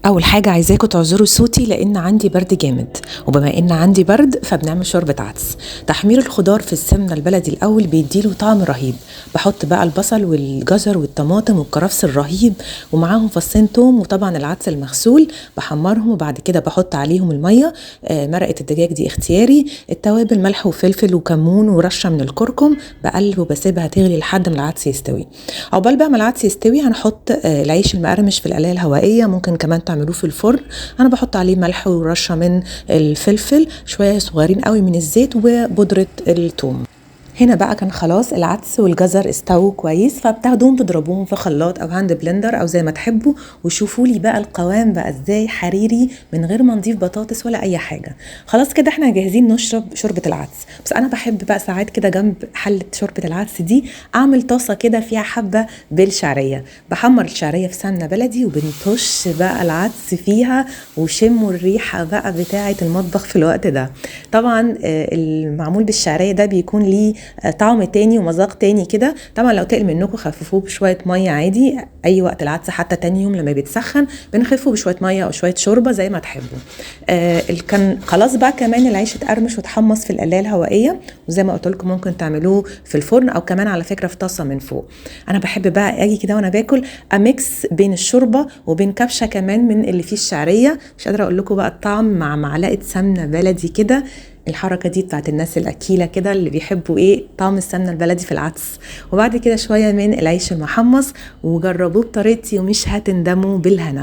اول حاجه عايزاكم تعذروا صوتي لان عندي برد جامد، وبما ان عندي برد فبنعمل شوربه عدس. تحمير الخضار في السمنه البلدي الاول بيديله طعم رهيب. بحط بقى البصل والجزر والطماطم والكرفس الرهيب، ومعاهم فصين توم، وطبعا العدس المغسول بحمرهم، وبعد كده بحط عليهم الميه. مرقه الدجاج دي اختياري، التوابل ملح وفلفل وكمون ورشه من الكركم. بقلب وبسيبها تغلي لحد ما العدس يستوي. عقبال بقى ما العدس يستوي هنحط العيش المقرمش في القلايه الهوائيه، ممكن كمان تعملوه في الفرن. انا بحط عليه ملح ورشه من الفلفل، شويه صغيرين قوي من الزيت وبودره الثوم. هنا بقى كان خلاص العدس والجزر استووا كويس، فبتاخدوهم تضربوهم في خلاط او هاند بلندر او زي ما تحبوا، وشوفوا لي بقى القوام بقى ازاي حريري من غير ما نضيف بطاطس ولا اي حاجه. خلاص كده احنا جاهزين نشرب شوربه العدس. بس انا بحب بقى ساعات كده جنب حله شوربه العدس دي اعمل طاسه كده فيها حبه بالشعريه. بحمر الشعريه في سمنه بلدي وبنطش بقى العدس فيها، وشموا الريحه بقى بتاعه المطبخ في الوقت ده. طبعا المعمول بالشعريه ده بيكون ليه طعم تاني ومذاق تاني كده. طبعا لو تقل منكم خففوه بشويه ميه عادي، اي وقت العدس حتى تاني يوم لما بيتسخن بنخفه بشويه ميه او شويه شوربه زي ما تحبوا. كان خلاص بقى كمان العيش اتقرمش وتحمص في القلايه الهوائيه، وزي ما قلت لكم ممكن تعملوه في الفرن او كمان على فكره في طاسه من فوق. انا بحب بقى اجي كده وانا باكل اميكس بين الشوربه وبين كبشه كمان من اللي فيه الشعريه. مش قادره اقول لكم بقى الطعم مع معلقه سمنه بلدي كده. الحركة دي بتاعت الناس الأكيلة كده اللي بيحبوا طعم السمنة البلدي في العدس. وبعد كده شوية من العيش المحمص، وجربوه بطريقتي ومش هتندموا بالهنا.